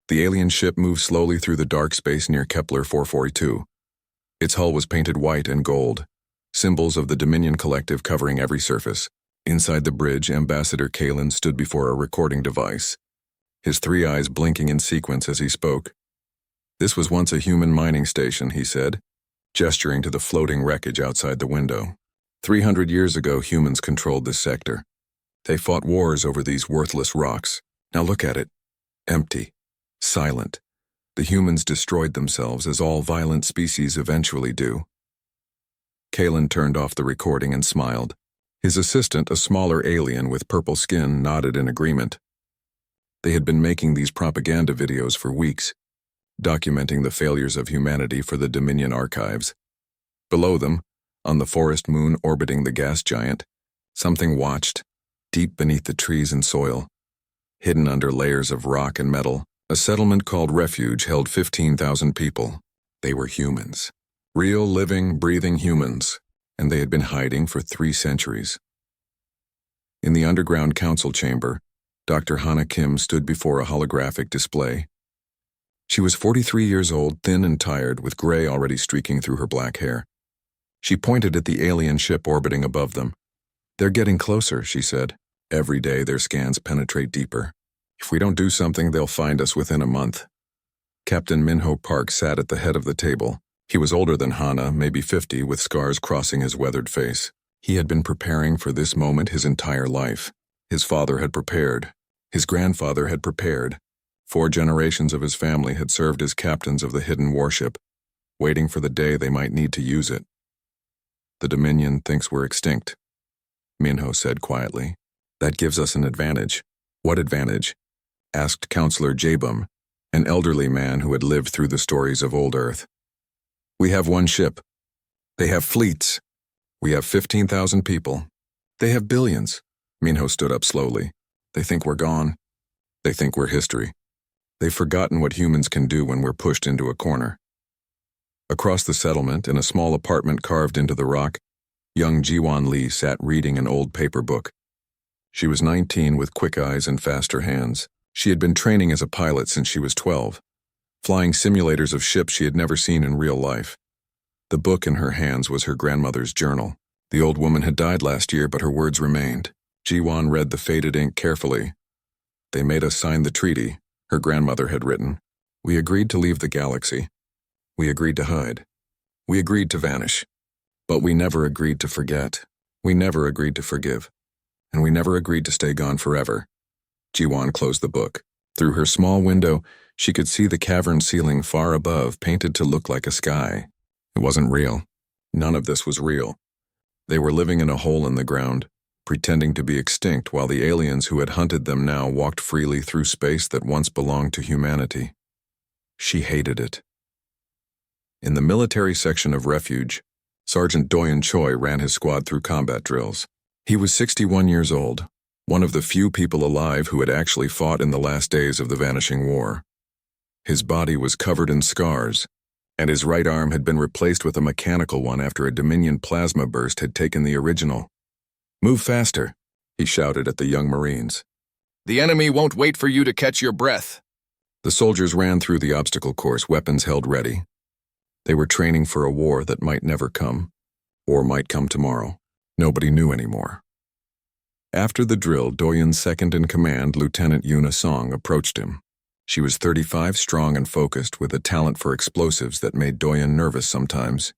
The alien ship moved slowly through the dark space near Kepler 442. Its hull was painted white and gold, symbols of the Dominion Collective covering every surface. Inside the bridge, Ambassador Kalen stood before a recording device, his three eyes blinking in sequence as he spoke. "This was once a human mining station," he said, gesturing to the floating wreckage outside the window. 300 years ago, humans controlled this sector. They fought wars over these worthless rocks. Now look at it. Empty. Silent. The humans destroyed themselves, as all violent species eventually do. Kalen turned off the recording and smiled. His assistant, a smaller alien with purple skin, nodded in agreement. They had been making these propaganda videos for weeks, documenting the failures of humanity for the Dominion archives. Below them, on the forest moon orbiting the gas giant, something watched, deep beneath the trees and soil. Hidden under layers of rock and metal, a settlement called Refuge held 15,000 people. They were humans. Real, living, breathing humans, and they had been hiding for 3 centuries. In the underground council chamber, Dr. Hana Kim stood before a holographic display. She was 43 years old, thin and tired, with gray already streaking through her black hair. She pointed at the alien ship orbiting above them. "They're getting closer," she said. "Every day their scans penetrate deeper. If we don't do something, they'll find us within a month." Captain Minho Park sat at the head of the table. He was older than Hana, maybe 50, with scars crossing his weathered face. He had been preparing for this moment his entire life. His father had prepared. His grandfather had prepared. 4 generations of his family had served as captains of the hidden warship, waiting for the day they might need to use it. "The Dominion thinks we're extinct," Minho said quietly. "That gives us an advantage." "What advantage?" asked Counselor Jabum, an elderly man who had lived through the stories of old Earth. "We have 1 ship. They have fleets. We have 15,000 people. They have billions." Minho stood up slowly. "They think we're gone. They think we're history. They've forgotten what humans can do when we're pushed into a corner." Across the settlement, in a small apartment carved into the rock, young Jiwon Lee sat reading an old paper book. She was 19 with quick eyes and faster hands. She had been training as a pilot since she was 12, flying simulators of ships she had never seen in real life. The book in her hands was her grandmother's journal. The old woman had died last year, but her words remained. Jiwon read the faded ink carefully. "They made us sign the treaty," her grandmother had written. "We agreed to leave the galaxy. We agreed to hide. We agreed to vanish. But we never agreed to forget. We never agreed to forgive. And we never agreed to stay gone forever." Jiwon closed the book. Through her small window, she could see the cavern ceiling far above, painted to look like a sky. It wasn't real. None of this was real. They were living in a hole in the ground, pretending to be extinct, while the aliens who had hunted them now walked freely through space that once belonged to humanity. She hated it. In the military section of Refuge, Sergeant Doyen Choi ran his squad through combat drills. He was 61 years old, one of the few people alive who had actually fought in the last days of the vanishing war. His body was covered in scars, and his right arm had been replaced with a mechanical one after a Dominion plasma burst had taken the original. "Move faster," he shouted at the young Marines. "The enemy won't wait for you to catch your breath." The soldiers ran through the obstacle course, weapons held ready. They were training for a war that might never come, or might come tomorrow. Nobody knew anymore. After the drill, Doyen's second-in-command, Lieutenant Yuna Song, approached him. She was 35, strong and focused, with a talent for explosives that made Doyen nervous sometimes.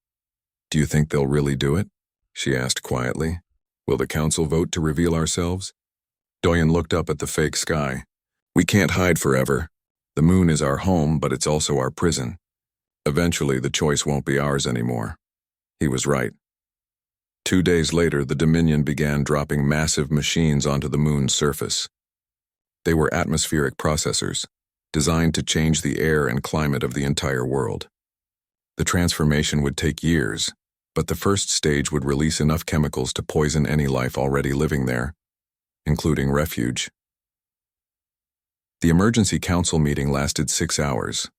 "Do you think they'll really do it?" she asked quietly. "Will the council vote to reveal ourselves?" Doyen looked up at the fake sky. "We can't hide forever. The moon is our home, but it's also our prison. Eventually, the choice won't be ours anymore." He was right. 2 days later, the Dominion began dropping massive machines onto the moon's surface. They were atmospheric processors, designed to change the air and climate of the entire world. The transformation would take years, but the first stage would release enough chemicals to poison any life already living there, including Refuge. The emergency council meeting lasted 6 hours.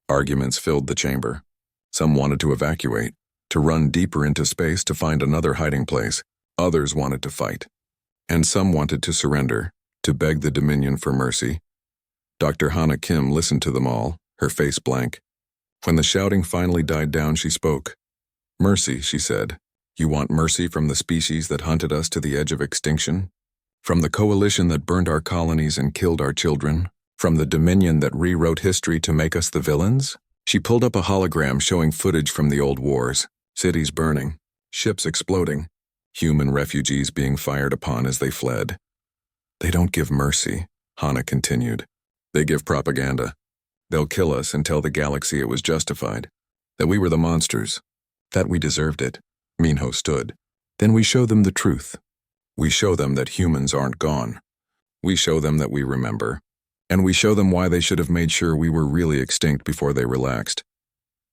Arguments filled the chamber. Some wanted to evacuate, to run deeper into space to find another hiding place. Others wanted to fight. And some wanted to surrender, to beg the Dominion for mercy. Dr. Hana Kim listened to them all, her face blank. When the shouting finally died down, she spoke. "Mercy," she said. "You want mercy from the species that hunted us to the edge of extinction? From the coalition that burned our colonies and killed our children? From the Dominion that rewrote history to make us the villains?" She pulled up a hologram showing footage from the old wars. Cities burning, ships exploding, human refugees being fired upon as they fled. "They don't give mercy," Hana continued. "They give propaganda. They'll kill us and tell the galaxy it was justified, that we were the monsters, that we deserved it." Minho stood. "Then we show them the truth. We show them that humans aren't gone. We show them that we remember. And we show them why they should have made sure we were really extinct before they relaxed."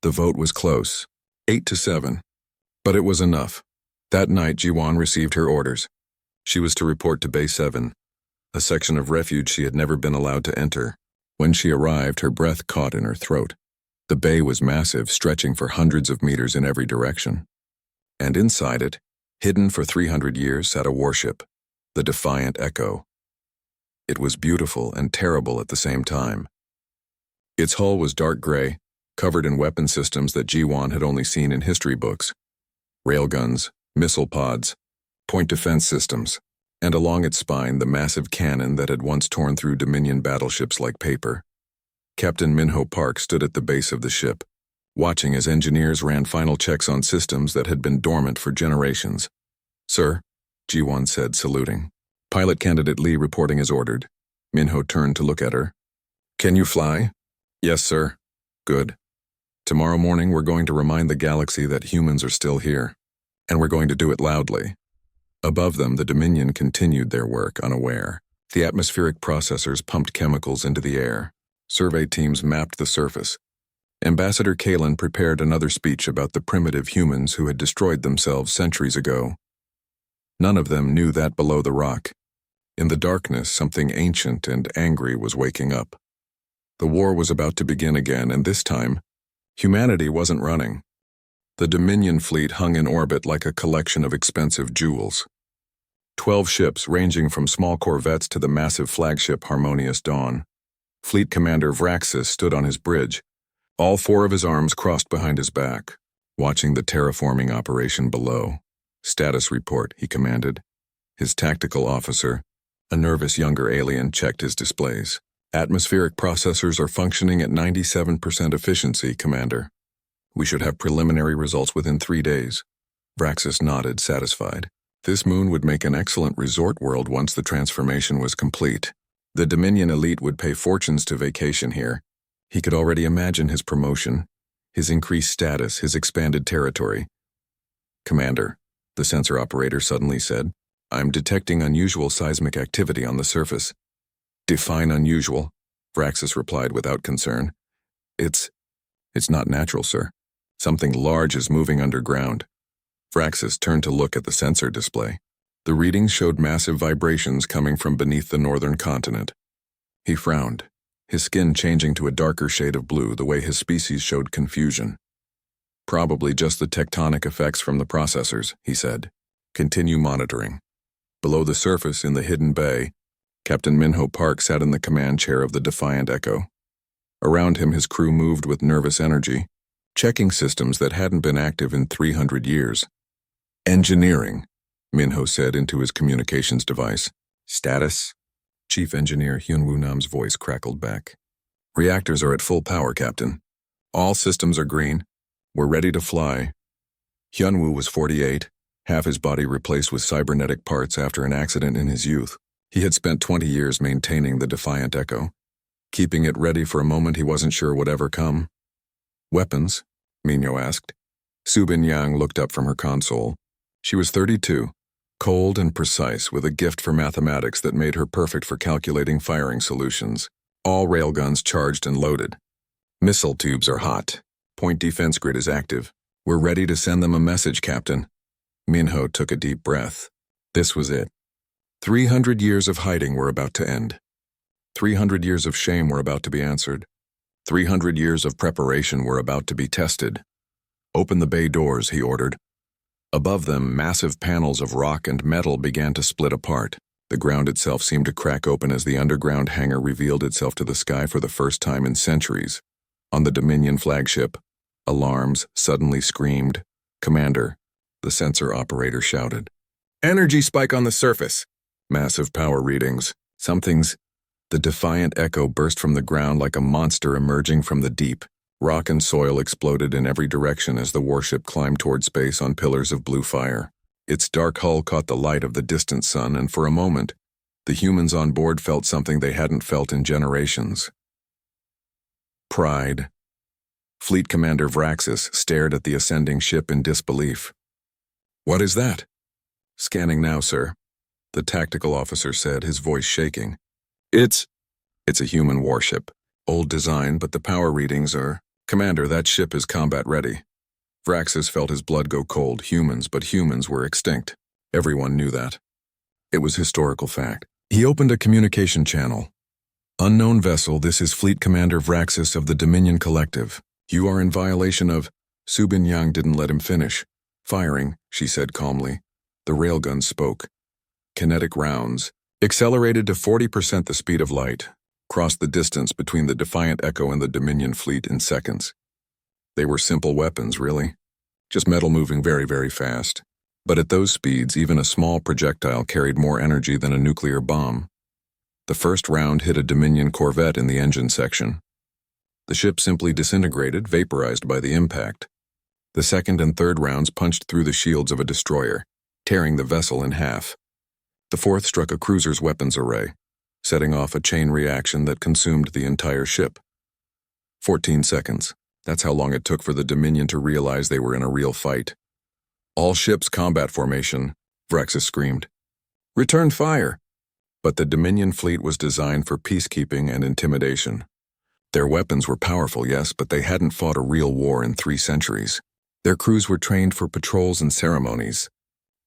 The vote was close, 8-7. But it was enough. That night, Jiwan received her orders. She was to report to Bay 7, a section of refuge she had never been allowed to enter. When she arrived, her breath caught in her throat. The bay was massive, stretching for hundreds of meters in every direction. And inside it, hidden for 300 years, sat a warship, the Defiant Echo. It was beautiful and terrible at the same time. Its hull was dark gray, covered in weapon systems that Jiwan had only seen in history books. Railguns, missile pods, point defense systems, and along its spine the massive cannon that had once torn through Dominion battleships like paper. Captain Minho Park stood at the base of the ship, watching as engineers ran final checks on systems that had been dormant for generations. "Sir," Jiwan said, saluting. "Pilot candidate Lee reporting as ordered." Minho turned to look at her. "Can you fly?" "Yes, sir." "Good. Tomorrow morning we're going to remind the galaxy that humans are still here, and we're going to do it loudly." Above them, the Dominion continued their work, unaware. The atmospheric processors pumped chemicals into the air. Survey teams mapped the surface. Ambassador Kalen prepared another speech about the primitive humans who had destroyed themselves centuries ago. None of them knew that below the rock, in the darkness, something ancient and angry was waking up. The war was about to begin again, and this time, humanity wasn't running. The Dominion fleet hung in orbit like a collection of expensive jewels. 12 ships ranging from small corvettes to the massive flagship Harmonious Dawn. Fleet Commander Vraxis stood on his bridge, all 4 of his arms crossed behind his back, watching the terraforming operation below. "Status report," he commanded. His tactical officer, a nervous younger alien, checked his displays. "Atmospheric processors are functioning at 97% efficiency, Commander. We should have preliminary results within 3 days." Vraxis nodded, satisfied. This moon would make an excellent resort world once the transformation was complete. The Dominion elite would pay fortunes to vacation here. He could already imagine his promotion, his increased status, his expanded territory. "Commander," the sensor operator suddenly said, "I'm detecting unusual seismic activity on the surface." "Define unusual," Vraxis replied without concern. It's not natural, sir. Something large is moving underground." Vraxis turned to look at the sensor display. The readings showed massive vibrations coming from beneath the northern continent. He frowned, his skin changing to a darker shade of blue, the way his species showed confusion. "Probably just the tectonic effects from the processors," he said. "Continue monitoring." Below the surface, in the hidden bay, Captain Minho Park sat in the command chair of the Defiant Echo. Around him, his crew moved with nervous energy, checking systems that hadn't been active in 300 years. "Engineering," Minho said into his communications device. "Status?" Chief Engineer Hyunwoo Nam's voice crackled back. "Reactors are at full power, Captain. All systems are green. We're ready to fly." Hyunwoo was 48, half his body replaced with cybernetic parts after an accident in his youth. He had spent 20 years maintaining the Defiant Echo, keeping it ready for a moment he wasn't sure would ever come. "Weapons?" Minho asked. Subin Yang looked up from her console. She was 32, cold and precise, with a gift for mathematics that made her perfect for calculating firing solutions. "All railguns charged and loaded. Missile tubes are hot. Point defense grid is active. We're ready to send them a message, Captain." Minho took a deep breath. This was it. 300 years of hiding were about to end. 300 years of shame were about to be answered. 300 years of preparation were about to be tested. "Open the bay doors," he ordered. Above them, massive panels of rock and metal began to split apart. The ground itself seemed to crack open as the underground hangar revealed itself to the sky for the first time in centuries. On the Dominion flagship, alarms suddenly screamed. "Commander," the sensor operator shouted. "Energy spike on the surface." Massive power readings. Something's... The defiant echo burst from the ground like a monster emerging from the deep. Rock and soil exploded in every direction as the warship climbed toward space on pillars of blue fire. Its dark hull caught the light of the distant sun, and for a moment, the humans on board felt something they hadn't felt in generations. Pride. Fleet Commander Vraxis stared at the ascending ship in disbelief. "What is that?" "Scanning now, sir," the tactical officer said, his voice shaking. It's a human warship. Old design, but the power readings are... Commander, that ship is combat ready." Vraxis felt his blood go cold. But humans were extinct. Everyone knew that. It was historical fact. He opened a communication channel. "Unknown vessel, this is Fleet Commander Vraxis of the Dominion Collective. You are in violation of..." Su Binyang didn't let him finish. "Firing," she said calmly. The railgun spoke. Kinetic rounds, accelerated to 40% the speed of light, crossed the distance between the Defiant Echo and the Dominion fleet in seconds. They were simple weapons, really. Just metal moving very, very fast. But at those speeds, even a small projectile carried more energy than a nuclear bomb. The first round hit a Dominion corvette in the engine section. The ship simply disintegrated, vaporized by the impact. The second and third rounds punched through the shields of a destroyer, tearing the vessel in half. The fourth struck a cruiser's weapons array, setting off a chain reaction that consumed the entire ship. 14 seconds. That's how long it took for the Dominion to realize they were in a real fight. "All ships combat formation," Vraxis screamed. "Return fire!" But the Dominion fleet was designed for peacekeeping and intimidation. Their weapons were powerful, yes, but they hadn't fought a real war in 3 centuries. Their crews were trained for patrols and ceremonies,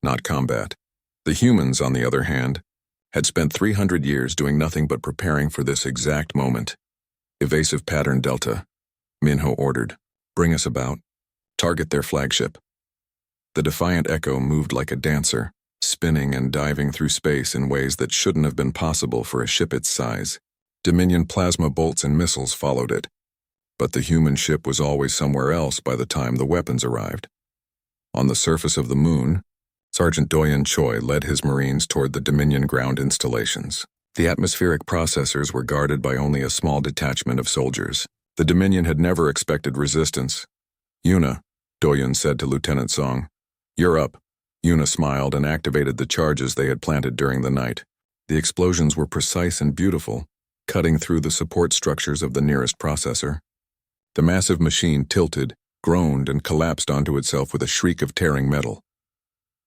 not combat. The humans, on the other hand, had spent 300 years doing nothing but preparing for this exact moment. "Evasive pattern Delta," Minho ordered. "Bring us about. Target their flagship." The Defiant Echo moved like a dancer, spinning and diving through space in ways that shouldn't have been possible for a ship its size. Dominion plasma bolts and missiles followed it. But the human ship was always somewhere else by the time the weapons arrived. On the surface of the moon, Sergeant Doyen Choi led his Marines toward the Dominion ground installations. The atmospheric processors were guarded by only a small detachment of soldiers. The Dominion had never expected resistance. "Yuna," Doyen said to Lieutenant Song. "You're up." Yuna smiled and activated the charges they had planted during the night. The explosions were precise and beautiful, cutting through the support structures of the nearest processor. The massive machine tilted, groaned, and collapsed onto itself with a shriek of tearing metal.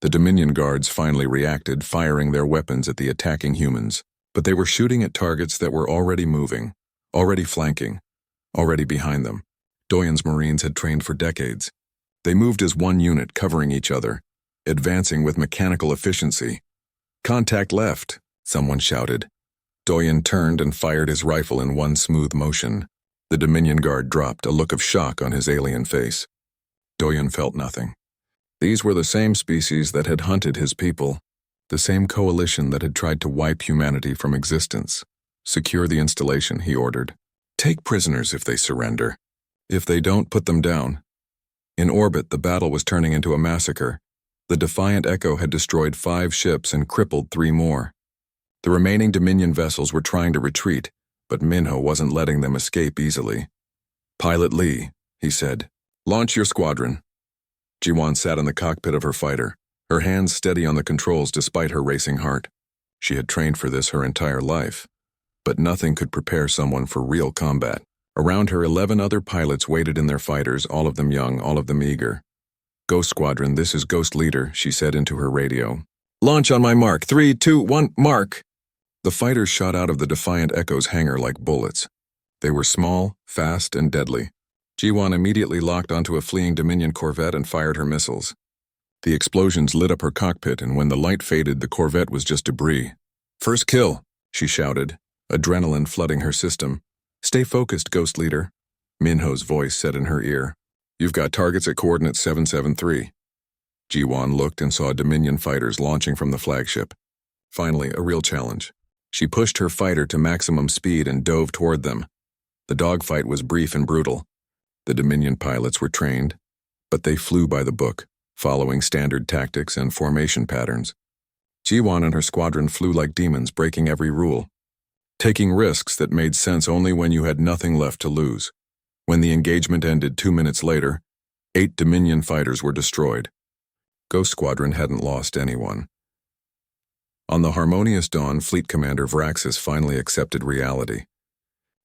The Dominion guards finally reacted, firing their weapons at the attacking humans, but they were shooting at targets that were already moving, already flanking, already behind them. Doyen's Marines had trained for decades. They moved as one unit, covering each other, advancing with mechanical efficiency. "Contact left," someone shouted. Doyen turned and fired his rifle in one smooth motion. The Dominion guard dropped, a look of shock on his alien face. Doyen felt nothing. These were the same species that had hunted his people, the same coalition that had tried to wipe humanity from existence. "Secure the installation," he ordered. "Take prisoners if they surrender. If they don't, put them down." In orbit, the battle was turning into a massacre. The Defiant Echo had destroyed 5 ships and crippled 3 more. The remaining Dominion vessels were trying to retreat, but Minho wasn't letting them escape easily. "Pilot Lee," he said, "launch your squadron." Jiwan sat in the cockpit of her fighter, her hands steady on the controls despite her racing heart. She had trained for this her entire life, but nothing could prepare someone for real combat. Around her, 11 other pilots waited in their fighters, all of them young, all of them eager. "Ghost Squadron, this is Ghost Leader," she said into her radio. "Launch on my mark. 3, 2, 1, mark!" The fighters shot out of the Defiant Echo's hangar like bullets. They were small, fast, and deadly. Jiwan immediately locked onto a fleeing Dominion corvette and fired her missiles. The explosions lit up her cockpit, and when the light faded, the corvette was just debris. "First kill," she shouted, adrenaline flooding her system. "Stay focused, Ghost Leader," Minho's voice said in her ear. "You've got targets at coordinate 773. Jiwan looked and saw Dominion fighters launching from the flagship. Finally, a real challenge. She pushed her fighter to maximum speed and dove toward them. The dogfight was brief and brutal. The Dominion pilots were trained, but they flew by the book, following standard tactics and formation patterns. Jiwan and her squadron flew like demons, breaking every rule, taking risks that made sense only when you had nothing left to lose. When the engagement ended 2 minutes later, 8 Dominion fighters were destroyed. Ghost Squadron hadn't lost anyone. On the harmonious dawn, Fleet Commander Vraxis finally accepted reality.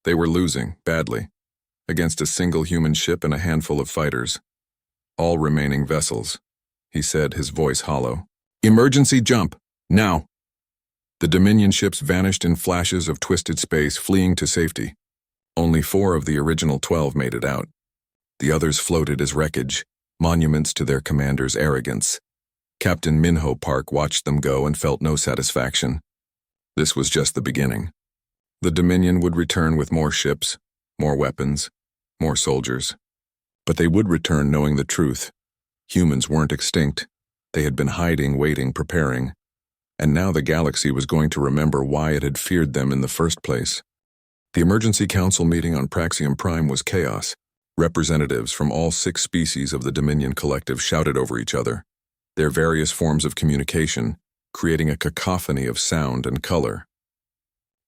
They were losing, badly, against a single human ship and a handful of fighters. All remaining vessels, he said, his voice hollow. Emergency jump, now! The Dominion ships vanished in flashes of twisted space, fleeing to safety. Only 4 of the original 12 made it out. The others floated as wreckage, monuments to their commander's arrogance. Captain Minho Park watched them go and felt no satisfaction. This was just the beginning. The Dominion would return with more ships, more weapons, more soldiers. But they would return knowing the truth. Humans weren't extinct. They had been hiding, waiting, preparing. And now the galaxy was going to remember why it had feared them in the first place. The emergency council meeting on Praxium Prime was chaos. Representatives from all 6 species of the Dominion Collective shouted over each other, their various forms of communication, creating a cacophony of sound and color.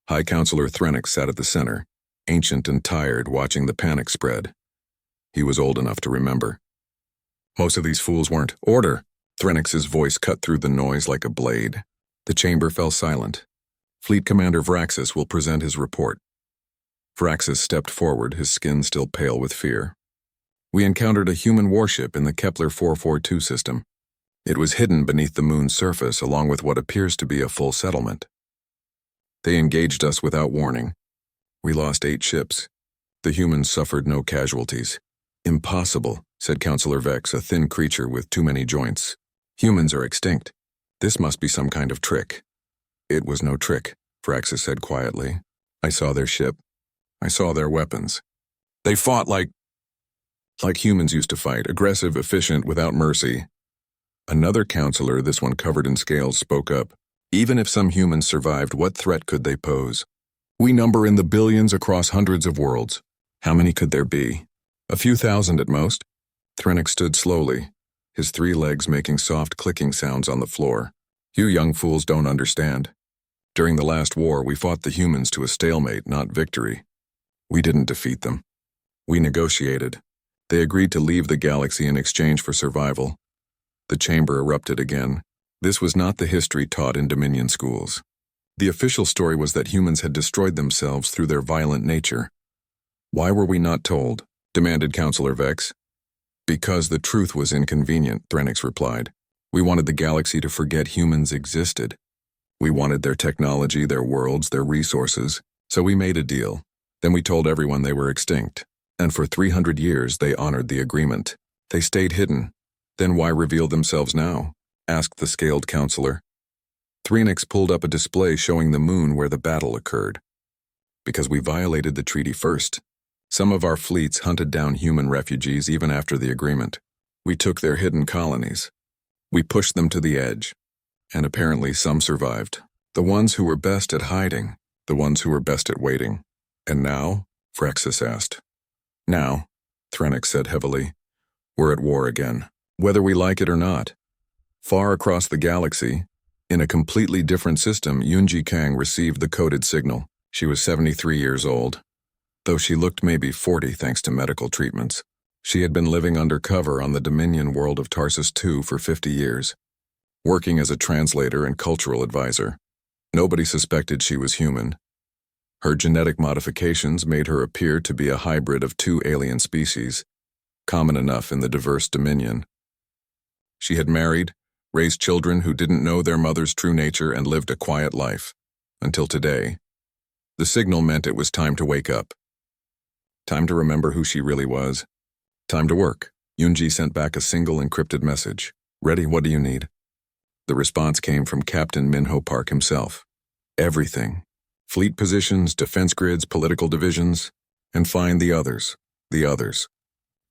High Counselor Threnix sat at the center, ancient and tired, watching the panic spread. He was old enough to remember. Most of these fools weren't. Order! Threnix's voice cut through the noise like a blade. The chamber fell silent. Fleet Commander Vraxis will present his report. Vraxis stepped forward, his skin still pale with fear. We encountered a human warship in the Kepler 442 system. It was hidden beneath the moon's surface along with what appears to be a full settlement. They engaged us without warning. We lost 8 ships. The humans suffered no casualties. Impossible, said Counselor Vex, a thin creature with too many joints. Humans are extinct. This must be some kind of trick. It was no trick, Vraxis said quietly. I saw their ship. I saw their weapons. They fought like humans used to fight, aggressive, efficient, without mercy. Another counselor, this one covered in scales, spoke up. Even if some humans survived, what threat could they pose? We number in the billions across hundreds of worlds. How many could there be? A few thousand at most. Threnix stood slowly, his 3 legs making soft clicking sounds on the floor. You young fools don't understand. During the last war, we fought the humans to a stalemate, not victory. We didn't defeat them. We negotiated. They agreed to leave the galaxy in exchange for survival. The chamber erupted again. This was not the history taught in Dominion schools. The official story was that humans had destroyed themselves through their violent nature. Why were we not told? Demanded Counselor Vex. Because the truth was inconvenient, Threnix replied. We wanted the galaxy to forget humans existed. We wanted their technology, their worlds, their resources, so we made a deal. Then we told everyone they were extinct, and for 300 years they honored the agreement. They stayed hidden. Then why reveal themselves now? Asked the scaled counselor. Threnix pulled up a display showing the moon where the battle occurred. Because we violated the treaty first. Some of our fleets hunted down human refugees even after the agreement. We took their hidden colonies. We pushed them to the edge. And apparently some survived. The ones who were best at hiding. The ones who were best at waiting. And now? Vraxis asked. Now, Threnix said heavily, we're at war again. Whether we like it or not. Far across the galaxy, in a completely different system, Yunji Kang received the coded signal. She was 73 years old. Though she looked maybe 40 thanks to medical treatments. She had been living undercover on the Dominion world of Tarsus II for 50 years, working as a translator and cultural advisor. Nobody suspected she was human. Her genetic modifications made her appear to be a hybrid of 2 alien species, common enough in the diverse Dominion. She had married, raised children who didn't know their mother's true nature and lived a quiet life. Until today. The signal meant it was time to wake up. Time to remember who she really was. Time to work. Yunji sent back a single encrypted message. Ready, what do you need? The response came from Captain Minho Park himself. Everything. Fleet positions, defense grids, political divisions, and find the others. The others.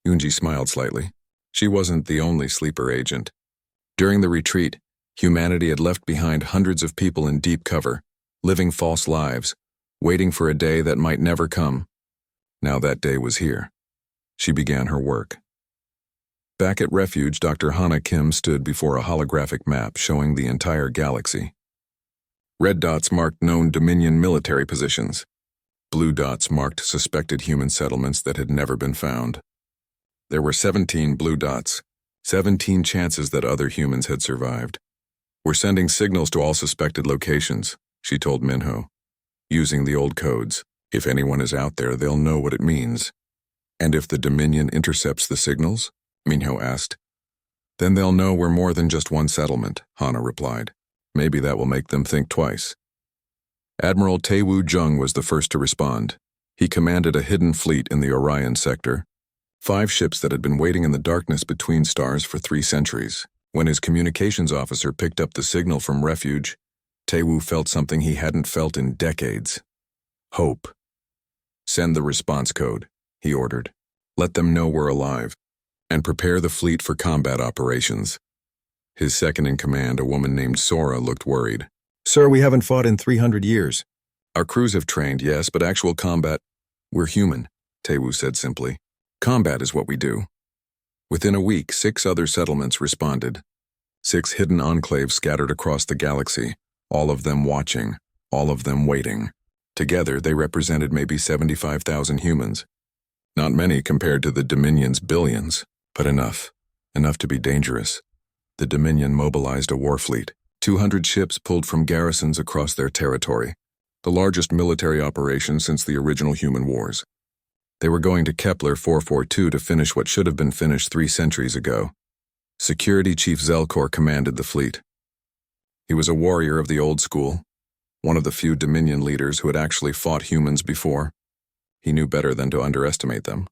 Yunji smiled slightly. She wasn't the only sleeper agent. During the retreat, Humanity had left behind hundreds of people in deep cover, living false lives, waiting for a day that might never come. Now that day was here. She began her work. Back at Refuge, Dr. Hana Kim stood before a holographic map showing the entire galaxy. Red dots marked known Dominion military positions. Blue dots marked suspected human settlements that had never been found. There were 17 blue dots, 17 chances that other humans had survived. "We're sending signals to all suspected locations," she told Minho, using the old codes. "If anyone is out there, they'll know what it means." "And if the Dominion intercepts the signals?" Minho asked. "Then they'll know we're more than just one settlement," Hana replied. "Maybe that will make them think twice." Admiral Taewoo Jung was the first to respond. He commanded a hidden fleet in the Orion sector, 5 ships that had been waiting in the darkness between stars for 3 centuries. When his communications officer picked up the signal from Refuge, Taewoo felt something he hadn't felt in decades. Hope. "Send the response code," he ordered. "Let them know we're alive. And prepare the fleet for combat operations." His second-in-command, a woman named Sora, looked worried. "Sir, we haven't fought in 300 years. Our crews have trained, yes, but actual combat—" "We're human," Taewoo said simply. "Combat is what we do." Within a week, 6 other settlements responded. 6 hidden enclaves scattered across the galaxy, all of them watching, all of them waiting. Together, they represented maybe 75,000 humans. Not many compared to the Dominion's billions, but enough. Enough to be dangerous. The Dominion mobilized a war fleet. 200 ships pulled from garrisons across their territory, the largest military operation since the original human wars. They were going to Kepler 442 to finish what should have been finished 3 centuries ago. Security Chief Zelkor commanded the fleet. He was a warrior of the old school, one of the few Dominion leaders who had actually fought humans before. He knew better than to underestimate them.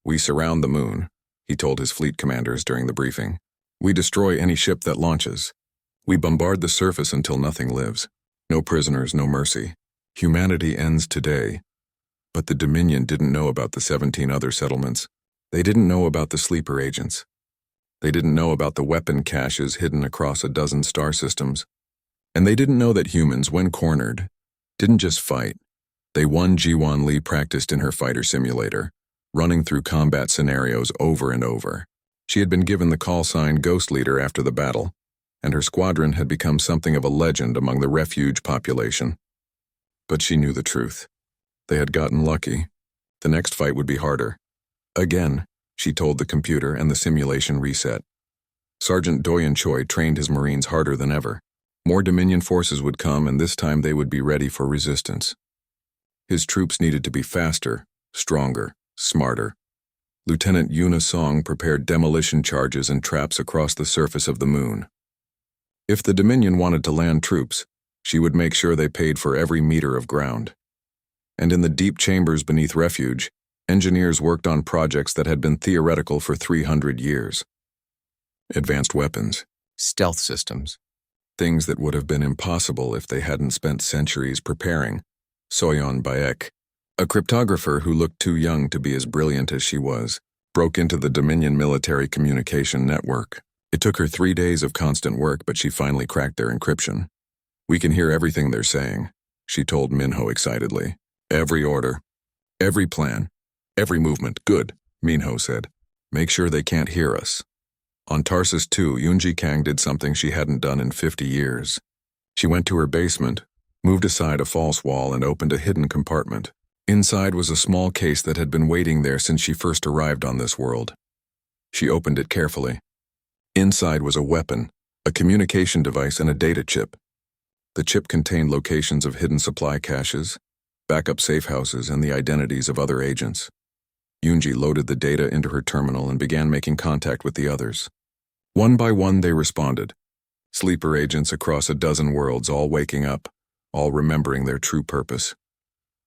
"We surround the moon," he told his fleet commanders during the briefing. "We destroy any ship that launches. We bombard the surface until nothing lives. No prisoners, no mercy. Humanity ends today." But the Dominion didn't know about the 17 other settlements. They didn't know about the sleeper agents. They didn't know about the weapon caches hidden across a dozen star systems. And they didn't know that humans, when cornered, didn't just fight. They won. Ji-Won Lee practiced in her fighter simulator, running through combat scenarios over and over. She had been given the call sign Ghost Leader after the battle, and her squadron had become something of a legend among the Refuge population. But she knew the truth. They had gotten lucky. The next fight would be harder. Again, she told the computer, and the simulation reset. Sergeant Doyen Choi trained his Marines harder than ever. More Dominion forces would come, and this time they would be ready for resistance. His troops needed to be faster, stronger, smarter. Lieutenant Yuna Song prepared demolition charges and traps across the surface of the moon. If the Dominion wanted to land troops, she would make sure they paid for every meter of ground. And in the deep chambers beneath Refuge, engineers worked on projects that had been theoretical for 300 years. Advanced weapons. Stealth systems. Things that would have been impossible if they hadn't spent centuries preparing. Soyeon Baek, a cryptographer who looked too young to be as brilliant as she was, broke into the Dominion military communication network. It took her 3 days of constant work, but she finally cracked their encryption. "We can hear everything they're saying," she told Minho excitedly. "Every order, every plan, every movement." "Good," Minho said. "Make sure they can't hear us." On Tarsus 2, Yoonji Kang did something she hadn't done in 50 years. She went to her basement, moved aside a false wall, and opened a hidden compartment. Inside was a small case that had been waiting there since she first arrived on this world. She opened it carefully. Inside was a weapon, a communication device, and a data chip. The chip contained locations of hidden supply caches, backup safe houses, and the identities of other agents. Yoonji loaded the data into her terminal and began making contact with the others. One by one they responded. Sleeper agents across a dozen worlds, all waking up, all remembering their true purpose.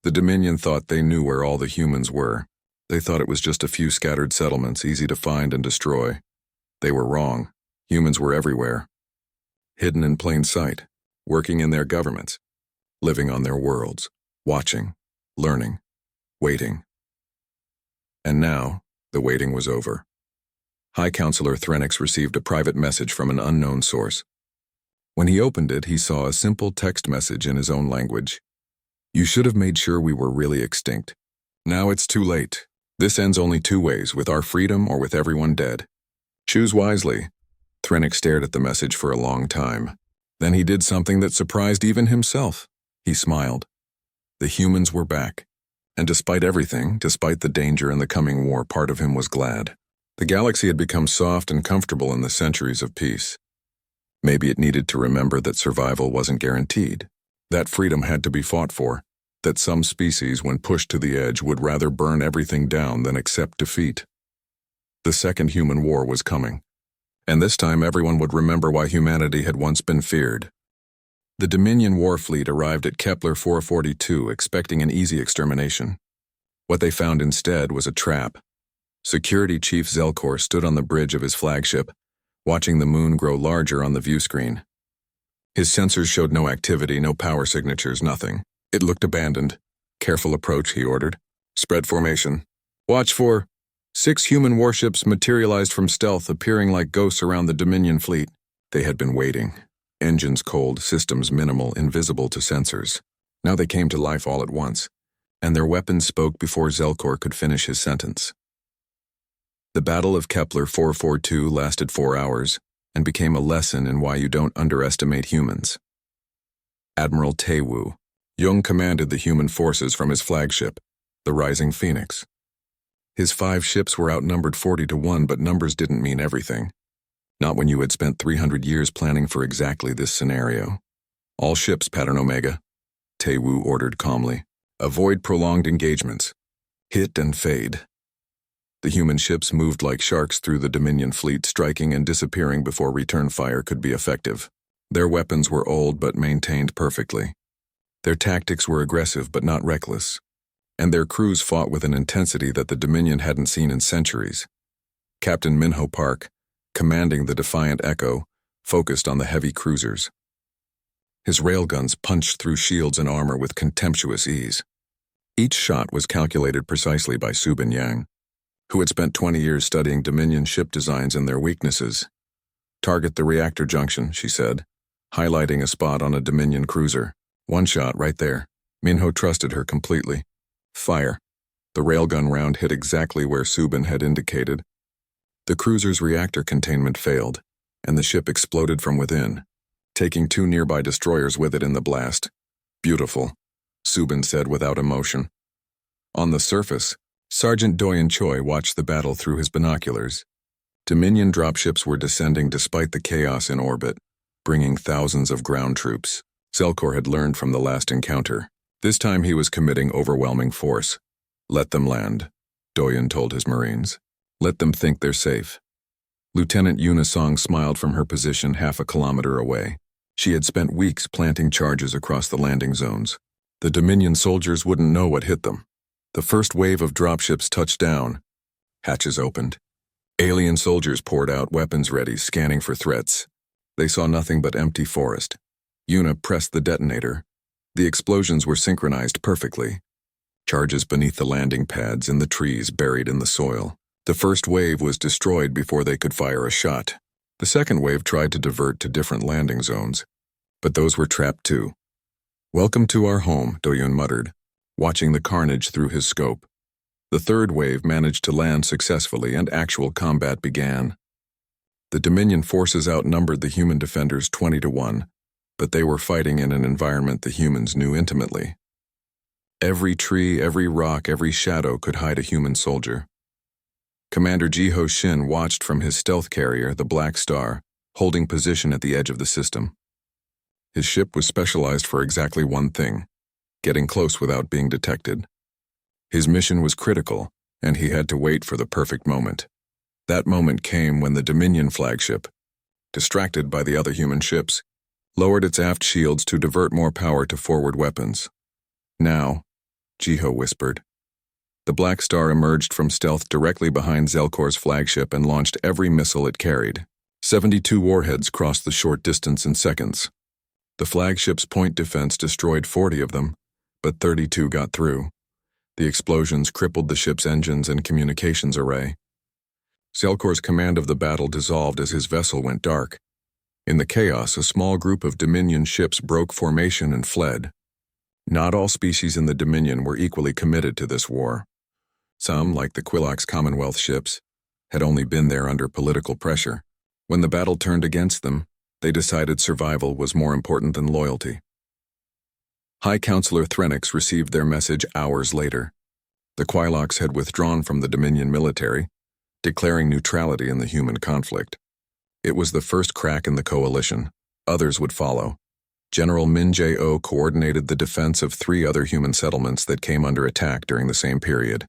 The Dominion thought they knew where all the humans were. They thought it was just a few scattered settlements, easy to find and destroy. They were wrong. Humans were everywhere. Hidden in plain sight, working in their governments, living on their worlds, watching, learning, waiting. And now, the waiting was over. High Counselor Threnix received a private message from an unknown source. When he opened it, he saw a simple text message in his own language. "You should have made sure we were really extinct. Now it's too late. This ends only two ways, with our freedom or with everyone dead. Choose wisely." Thrennick stared at the message for a long time. Then he did something that surprised even himself. He smiled. The humans were back. And despite everything, despite the danger and the coming war, part of him was glad. The galaxy had become soft and comfortable in the centuries of peace. Maybe it needed to remember that survival wasn't guaranteed, that freedom had to be fought for, that some species, when pushed to the edge, would rather burn everything down than accept defeat. The Second Human War was coming, and this time everyone would remember why humanity had once been feared. The Dominion war fleet arrived at Kepler 442 expecting an easy extermination. What they found instead was a trap. Security Chief Zelkor stood on the bridge of his flagship, watching the moon grow larger on the view screen. His sensors showed no activity, no power signatures, nothing. It looked abandoned. "Careful approach," he ordered. "Spread formation. Watch for..." 6 human warships materialized from stealth, appearing like ghosts around the Dominion fleet. They had been waiting. Engines cold, systems minimal, invisible to sensors. Now they came to life all at once, and their weapons spoke before Zelkor could finish his sentence. The Battle of Kepler 442 lasted 4 hours and became a lesson in why you don't underestimate humans. Admiral Taewoo Jung commanded the human forces from his flagship, the Rising Phoenix. His 5 ships were outnumbered 40-1, but numbers didn't mean everything. Not when you had spent 300 years planning for exactly this scenario. "All ships, Pattern Omega," Taewoo ordered calmly. "Avoid prolonged engagements. Hit and fade." The human ships moved like sharks through the Dominion fleet, striking and disappearing before return fire could be effective. Their weapons were old but maintained perfectly. Their tactics were aggressive but not reckless. And their crews fought with an intensity that the Dominion hadn't seen in centuries. Captain Minho Park, commanding the Defiant Echo, focused on the heavy cruisers. His railguns punched through shields and armor with contemptuous ease. Each shot was calculated precisely by Subin Yang, who had spent 20 years studying Dominion ship designs and their weaknesses. "Target the reactor junction," she said, highlighting a spot on a Dominion cruiser. "One shot right there." Minho trusted her completely. Fire. The railgun round hit exactly where Subin had indicated. The cruiser's reactor containment failed, and the ship exploded from within, taking 2 nearby destroyers with it in the blast. "Beautiful," Subin said without emotion. On the surface, Sergeant Doyen Choi watched the battle through his binoculars. Dominion dropships were descending despite the chaos in orbit, bringing thousands of ground troops. Zelkor had learned from the last encounter. This time he was committing overwhelming force. "Let them land," Doyen told his Marines. "Let them think they're safe." Lieutenant Unisong smiled from her position half a kilometer away. She had spent weeks planting charges across the landing zones. The Dominion soldiers wouldn't know what hit them. The first wave of dropships touched down. Hatches opened. Alien soldiers poured out, weapons ready, scanning for threats. They saw nothing but empty forest. Una pressed the detonator. The explosions were synchronized perfectly. Charges beneath the landing pads, in the trees, buried in the soil. The first wave was destroyed before they could fire a shot. The second wave tried to divert to different landing zones, but those were trapped too. "Welcome to our home," Doyun muttered, watching the carnage through his scope. The third wave managed to land successfully and actual combat began. The Dominion forces outnumbered the human defenders 20-1, but they were fighting in an environment the humans knew intimately. Every tree, every rock, every shadow could hide a human soldier. Commander Jiho Shin watched from his stealth carrier, the Black Star, holding position at the edge of the system. His ship was specialized for exactly one thing: getting close without being detected. His mission was critical, and he had to wait for the perfect moment. That moment came when the Dominion flagship, distracted by the other human ships, lowered its aft shields to divert more power to forward weapons. "Now," Jiho whispered. The Black Star emerged from stealth directly behind Zelkor's flagship and launched every missile it carried. 72 warheads crossed the short distance in seconds. The flagship's point defense destroyed 40 of them, but 32 got through. The explosions crippled the ship's engines and communications array. Zelkor's command of the battle dissolved as his vessel went dark. In the chaos, a small group of Dominion ships broke formation and fled. Not all species in the Dominion were equally committed to this war. Some, like the Quilox Commonwealth ships, had only been there under political pressure. When the battle turned against them, they decided survival was more important than loyalty. High Counselor Threnix received their message hours later. The Quilox had withdrawn from the Dominion military, declaring neutrality in the human conflict. It was the first crack in the coalition. Others would follow. General Min Jae-o coordinated the defense of 3 other human settlements that came under attack during the same period.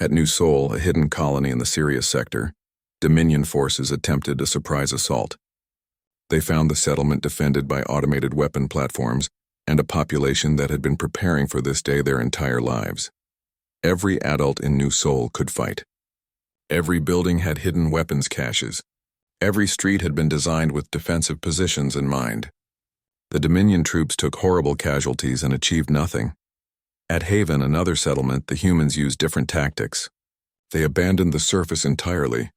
At New Seoul, a hidden colony in the Sirius sector, Dominion forces attempted a surprise assault. They found the settlement defended by automated weapon platforms and a population that had been preparing for this day their entire lives. Every adult in New Seoul could fight. Every building had hidden weapons caches. Every street had been designed with defensive positions in mind. The Dominion troops took horrible casualties and achieved nothing. At Haven, another settlement, the humans used different tactics. They abandoned the surface entirely,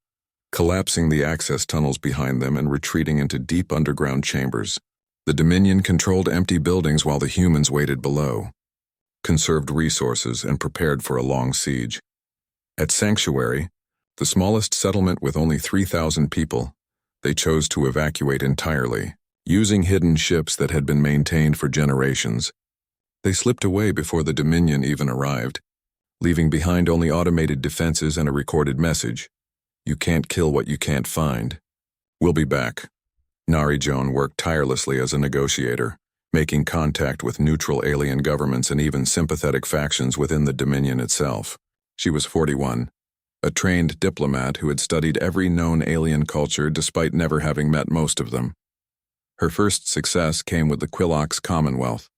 collapsing the access tunnels behind them and retreating into deep underground chambers. The Dominion controlled empty buildings while the humans waited below, conserved resources, and prepared for a long siege. At Sanctuary, the smallest settlement with only 3,000 people, they chose to evacuate entirely, using hidden ships that had been maintained for generations. They slipped away before the Dominion even arrived, leaving behind only automated defenses and a recorded message. You can't kill what you can't find. We'll be back. Nari Joan worked tirelessly as a negotiator, making contact with neutral alien governments and even sympathetic factions within the Dominion itself. She was 41, a trained diplomat who had studied every known alien culture despite never having met most of them. Her first success came with the Quilox Commonwealth,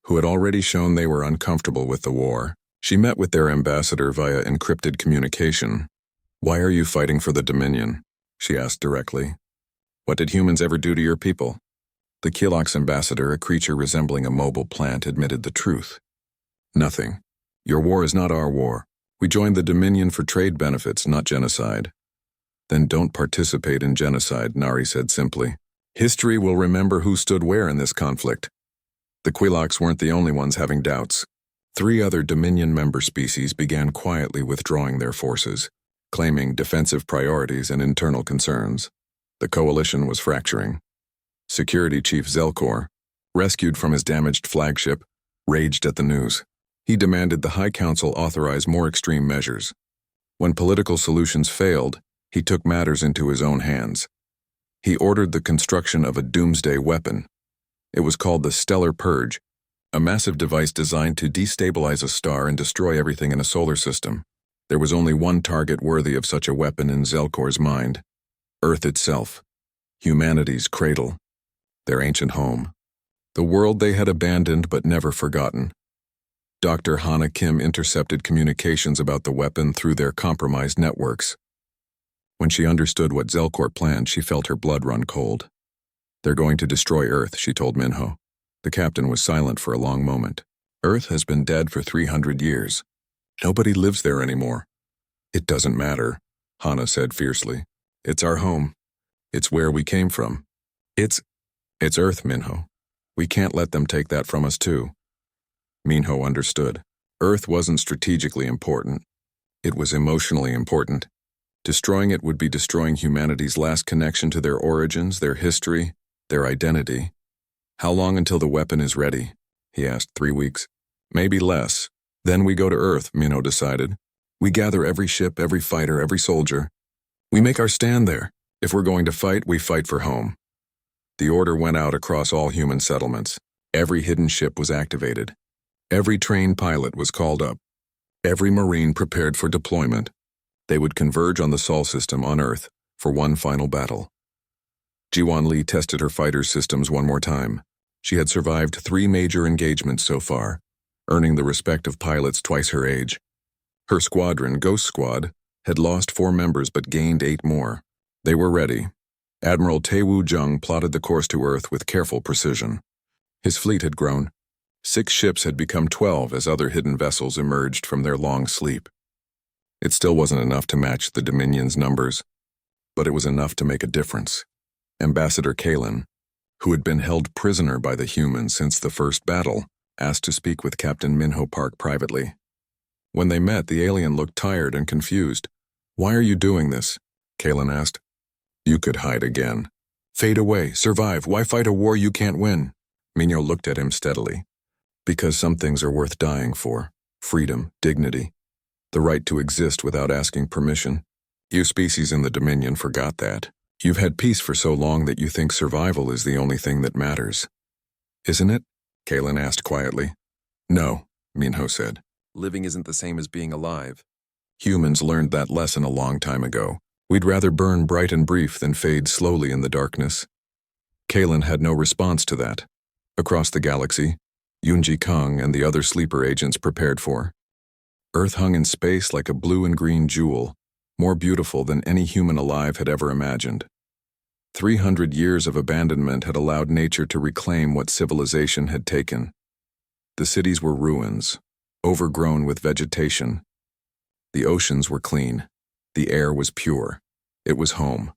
who had already shown they were uncomfortable with the war. She met with their ambassador via encrypted communication. "Why are you fighting for the Dominion?" she asked directly. "What did humans ever do to your people?" The Quilox ambassador, a creature resembling a mobile plant, admitted the truth. "Nothing. Your war is not our war. We joined the Dominion for trade benefits, not genocide." "Then don't participate in genocide," Nari said simply. "History will remember who stood where in this conflict." The Quilox weren't the only ones having doubts. 3 other Dominion member species began quietly withdrawing their forces, claiming defensive priorities and internal concerns. The coalition was fracturing. Security Chief Zelkor, rescued from his damaged flagship, raged at the news. He demanded the High Council authorize more extreme measures. When political solutions failed, he took matters into his own hands. He ordered the construction of a doomsday weapon. It was called the Stellar Purge, a massive device designed to destabilize a star and destroy everything in a solar system. There was only one target worthy of such a weapon in Zelkor's mind: Earth itself, humanity's cradle, their ancient home, the world they had abandoned but never forgotten. Dr. Hana Kim intercepted communications about the weapon through their compromised networks. When she understood what Zelkor planned, she felt her blood run cold. "They're going to destroy Earth," she told Minho. The captain was silent for a long moment. "Earth has been dead for 300 years. Nobody lives there anymore." "It doesn't matter," Hana said fiercely. "It's our home. It's where we came from. It's Earth, Minho. We can't let them take that from us too." Minho understood. Earth wasn't strategically important. It was emotionally important. Destroying it would be destroying humanity's last connection to their origins, their history, their identity. "How long until the weapon is ready?" he asked. 3 weeks. "Maybe less. Then we go to Earth," Minho decided. "We gather every ship, every fighter, every soldier. We make our stand there. If we're going to fight, we fight for home." The order went out across all human settlements. Every hidden ship was activated. Every trained pilot was called up. Every Marine prepared for deployment. They would converge on the Sol system on Earth for one final battle. Jiwon Lee tested her fighter systems one more time. She had survived 3 major engagements so far, earning the respect of pilots twice her age. Her squadron, Ghost Squad, had lost 4 members but gained 8 more. They were ready. Admiral Taewoo Jung plotted the course to Earth with careful precision. His fleet had grown. 6 ships had become 12 as other hidden vessels emerged from their long sleep. It still wasn't enough to match the Dominion's numbers, but it was enough to make a difference. Ambassador Kalen, who had been held prisoner by the humans since the first battle, asked to speak with Captain Minho Park privately. When they met, the alien looked tired and confused. "Why are you doing this?" Kalen asked. "You could hide again. Fade away, survive. Why fight a war you can't win?" Minho looked at him steadily. "Because some things are worth dying for. Freedom, dignity, the right to exist without asking permission. You species in the Dominion forgot that. You've had peace for so long that you think survival is the only thing that matters. Isn't it?" Kalen asked quietly. "No," Minho said. "Living isn't the same as being alive. Humans learned that lesson a long time ago. We'd rather burn bright and brief than fade slowly in the darkness." Kalen had no response to that. Across the galaxy, Yunji Kong and the other sleeper agents prepared for. Earth hung in space like a blue and green jewel, more beautiful than any human alive had ever imagined. 300 years of abandonment had allowed nature to reclaim what civilization had taken. The cities were ruins, overgrown with vegetation. The oceans were clean. The air was pure. It was home.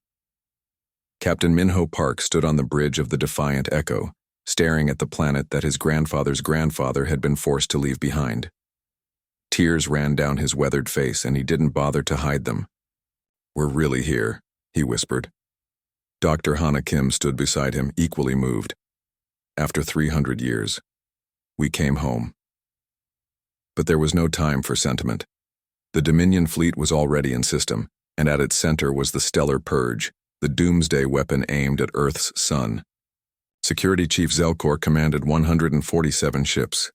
Captain Minho Park stood on the bridge of the Defiant Echo, staring at the planet that his grandfather's grandfather had been forced to leave behind. Tears ran down his weathered face, and he didn't bother to hide them. "We're really here," he whispered. Dr. Hana Kim stood beside him, equally moved. "After 300 years, we came home." But there was no time for sentiment. The Dominion fleet was already in system, and at its center was the Stellar Purge, the doomsday weapon aimed at Earth's sun. Security Chief Zelkor commanded 147 ships.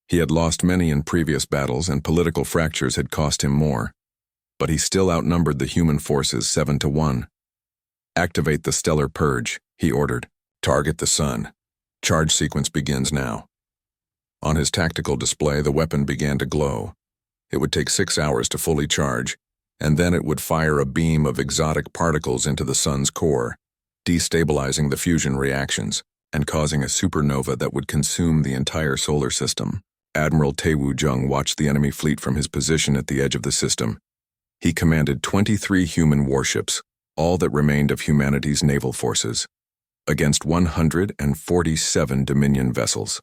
He had lost many in previous battles, and political fractures had cost him more. But he still outnumbered the human forces 7-1. "Activate the Stellar Purge," he ordered. "Target the sun. Charge sequence begins now." On his tactical display, the weapon began to glow. It would take 6 hours to fully charge, and then it would fire a beam of exotic particles into the sun's core, destabilizing the fusion reactions and causing a supernova that would consume the entire solar system. Admiral Tae-Woo Jung watched the enemy fleet from his position at the edge of the system. He commanded 23 human warships, all that remained of humanity's naval forces, against 147 Dominion vessels.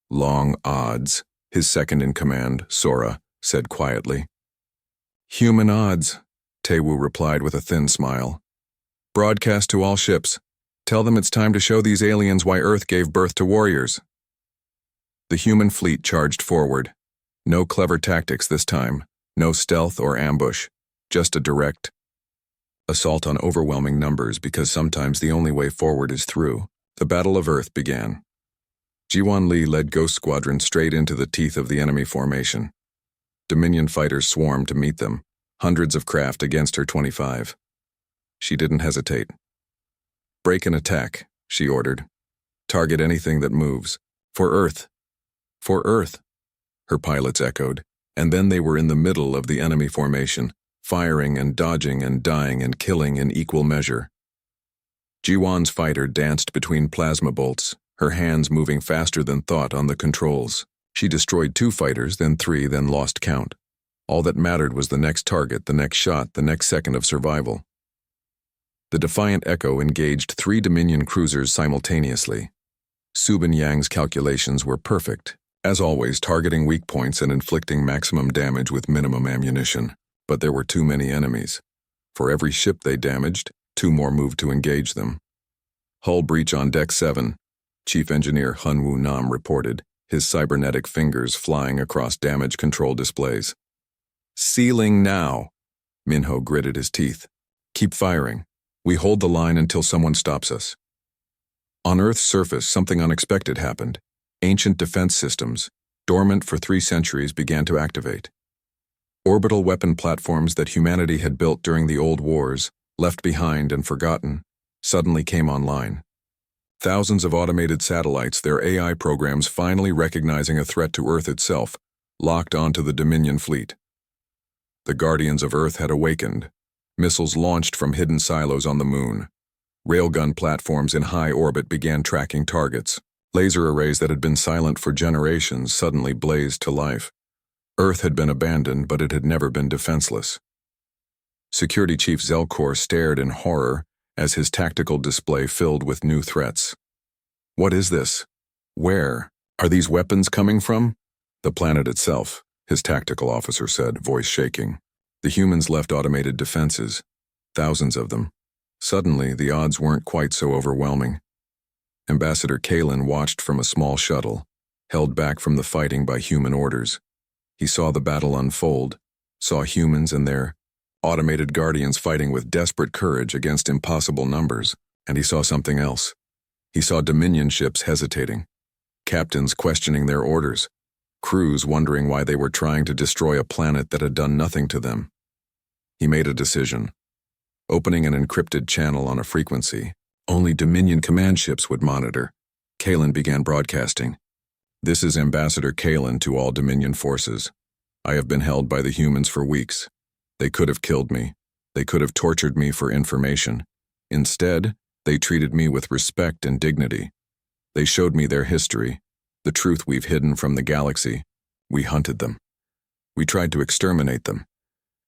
"Long odds," his second-in-command, Sora, said quietly. "Human odds," Tae-Woo replied with a thin smile. "Broadcast to all ships. Tell them it's time to show these aliens why Earth gave birth to warriors." The human fleet charged forward. No clever tactics this time, no stealth or ambush, just a direct assault on overwhelming numbers, because sometimes the only way forward is through. The Battle of Earth began. Jiwan Lee led Ghost Squadron straight into the teeth of the enemy formation. Dominion fighters swarmed to meet them, hundreds of craft against her 25. She didn't hesitate. "Break and attack," she ordered. "Target anything that moves. For Earth. For Earth," her pilots echoed, and then they were in the middle of the enemy formation, firing and dodging and dying and killing in equal measure. Jiwan's fighter danced between plasma bolts, her hands moving faster than thought on the controls. She destroyed 2 fighters, then 3, then lost count. All that mattered was the next target, the next shot, the next second of survival. The Defiant Echo engaged 3 Dominion cruisers simultaneously. Subin Yang's calculations were perfect, as always, targeting weak points and inflicting maximum damage with minimum ammunition. But there were too many enemies. For every ship they damaged, 2 more moved to engage them. "Hull breach on Deck 7, Chief Engineer Hunwoo Nam reported, his cybernetic fingers flying across damage control displays. "Sealing now," Minho gritted his teeth. "Keep firing. We hold the line until someone stops us." On Earth's surface, something unexpected happened. Ancient defense systems, dormant for 3 centuries, began to activate. Orbital weapon platforms that humanity had built during the old wars, left behind and forgotten, suddenly came online. Thousands of automated satellites, their AI programs finally recognizing a threat to Earth itself, locked onto the Dominion fleet. The Guardians of Earth had awakened. Missiles launched from hidden silos on the moon. Railgun platforms in high orbit began tracking targets. Laser arrays that had been silent for generations suddenly blazed to life. Earth had been abandoned, but it had never been defenseless. Security Chief Zelkor stared in horror as his tactical display filled with new threats. What is this? Where? Are these weapons coming from? The planet itself, his tactical officer said, voice shaking. The humans left automated defenses, thousands of them. Suddenly, the odds weren't quite so overwhelming. Ambassador Kalen watched from a small shuttle, held back from the fighting by human orders. He saw the battle unfold, saw humans and their automated guardians fighting with desperate courage against impossible numbers, and he saw something else. He saw Dominion ships hesitating, captains questioning their orders, crews wondering why they were trying to destroy a planet that had done nothing to them. He made a decision. Opening an encrypted channel on a frequency only Dominion command ships would monitor, Kalen began broadcasting. This is Ambassador Kalen to all Dominion forces. I have been held by the humans for weeks. They could have killed me. They could have tortured me for information. Instead, they treated me with respect and dignity. They showed me their history, the truth we've hidden from the galaxy. We hunted them. We tried to exterminate them.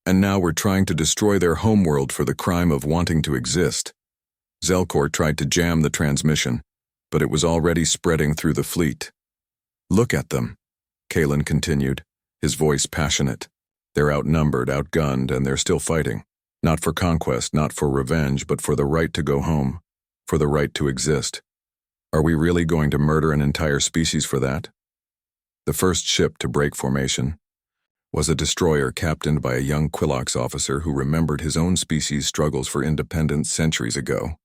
And now we're trying to destroy their homeworld for the crime of wanting to exist. Zelkor tried to jam the transmission, but it was already spreading through the fleet. Look at them, Kalen continued, his voice passionate. They're outnumbered, outgunned, and they're still fighting. Not for conquest, not for revenge, but for the right to go home, for the right to exist. Are we really going to murder an entire species for that? The first ship to break formation was a destroyer captained by a young Quilox officer who remembered his own species' struggles for independence centuries ago.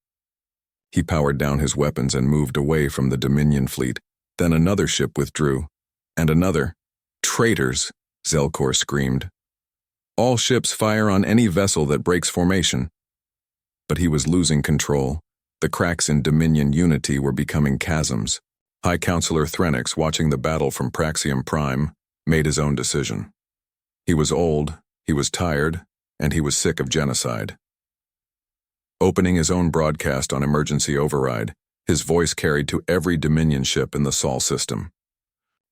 He powered down his weapons and moved away from the Dominion fleet. Then another ship withdrew, and another. Traitors, Zelkor screamed. All ships fire on any vessel that breaks formation. But he was losing control. The cracks in Dominion unity were becoming chasms. High Counselor Threnix, watching the battle from Praxium Prime, made his own decision. He was old, he was tired, and he was sick of genocide. Opening his own broadcast on emergency override, his voice carried to every Dominion ship in the Sol system.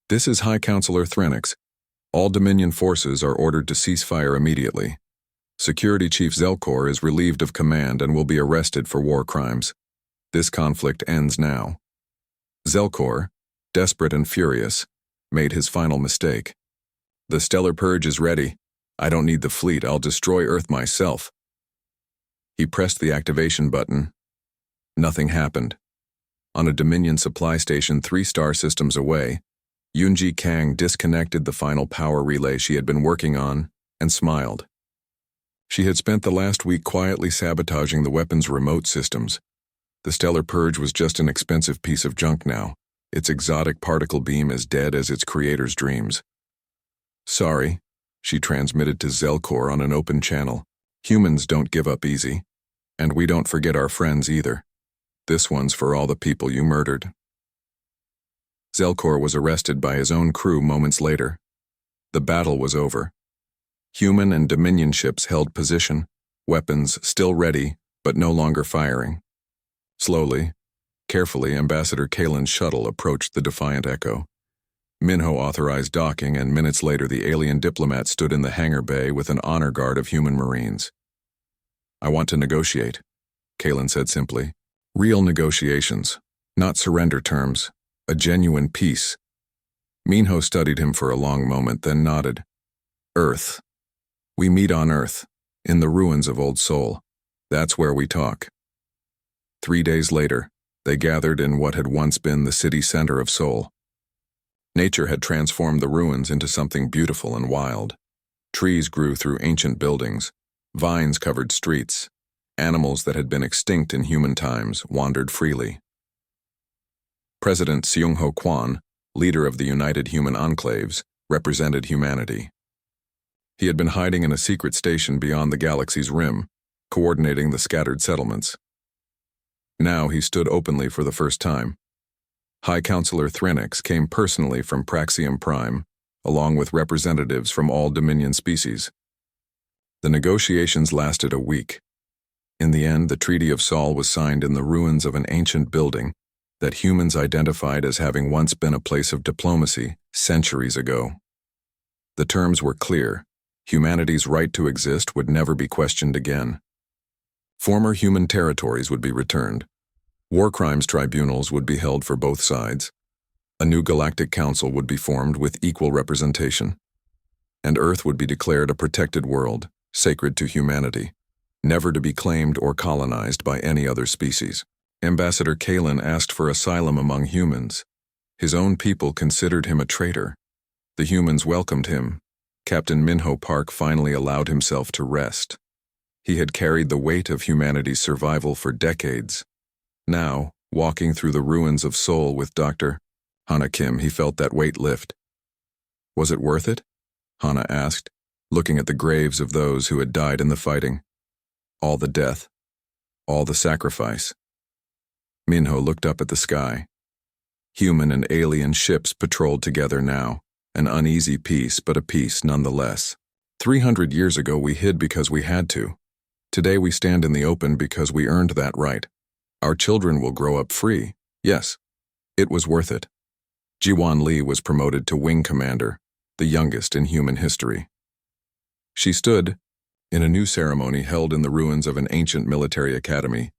This is High Counselor Threnix. All Dominion forces are ordered to cease fire immediately. Security Chief Zelkor is relieved of command and will be arrested for war crimes. This conflict ends now. Zelkor, desperate and furious, made his final mistake. The Stellar Purge is ready. I don't need the fleet, I'll destroy Earth myself. He pressed the activation button. Nothing happened. On a Dominion supply station 3 star systems away, Yunji Kang disconnected the final power relay she had been working on and smiled. She had spent the last week quietly sabotaging the weapon's remote systems. The Stellar Purge was just an expensive piece of junk now, its exotic particle beam as dead as its creator's dreams. Sorry, she transmitted to Zelkor on an open channel. Humans don't give up easy. And we don't forget our friends either. This one's for all the people you murdered. Zelkor was arrested by his own crew moments later. The battle was over. Human and Dominion ships held position, weapons still ready, but no longer firing. Slowly, carefully, Ambassador Kalen's shuttle approached the defiant Echo. Minho authorized docking, and minutes later the alien diplomat stood in the hangar bay with an honor guard of human Marines. I want to negotiate, Kalen said simply. Real negotiations, not surrender terms, a genuine peace. Minho studied him for a long moment, then nodded. Earth. We meet on Earth, in the ruins of Old Sol. That's where we talk. 3 days later, they gathered in what had once been the city center of Sol. Nature had transformed the ruins into something beautiful and wild. Trees grew through ancient buildings, vines covered streets, animals that had been extinct in human times wandered freely. President Seung-ho Kwan, leader of the United Human Enclaves, represented humanity. He had been hiding in a secret station beyond the galaxy's rim, coordinating the scattered settlements. Now he stood openly for the first time. High Counselor Threnix came personally from Praxium Prime, along with representatives from all Dominion species. The negotiations lasted a week. In the end, the Treaty of Sol was signed in the ruins of an ancient building that humans identified as having once been a place of diplomacy centuries ago. The terms were clear. Humanity's right to exist would never be questioned again. Former human territories would be returned. War crimes tribunals would be held for both sides. A new galactic council would be formed with equal representation. And Earth would be declared a protected world, sacred to humanity, never to be claimed or colonized by any other species. Ambassador Kalen asked for asylum among humans. His own people considered him a traitor. The humans welcomed him. Captain Minho Park finally allowed himself to rest. He had carried the weight of humanity's survival for decades. Now, walking through the ruins of Seoul with Dr. Hana Kim, he felt that weight lift. Was it worth it? Hana asked, looking at the graves of those who had died in the fighting. All the death, all the sacrifice. Minho looked up at the sky. Human and alien ships patrolled together now, an uneasy peace, but a peace nonetheless. 300 years ago we hid because we had to. Today we stand in the open because we earned that right. Our children will grow up free. Yes, it was worth it. Jiwan Lee was promoted to wing commander, the youngest in human history. She stood, in a new ceremony held in the ruins of an ancient military academy,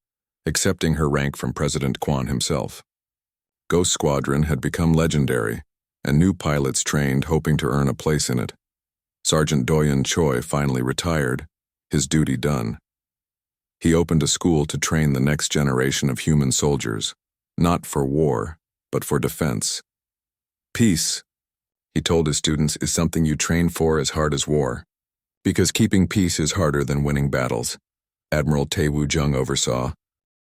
accepting her rank from President Kwan himself. Ghost Squadron had become legendary, and new pilots trained hoping to earn a place in it. Sergeant Doyen Choi finally retired, his duty done. He opened a school to train the next generation of human soldiers, not for war, but for defense. Peace, he told his students, is something you train for as hard as war, because keeping peace is harder than winning battles. Admiral Tae Woo Jung oversaw,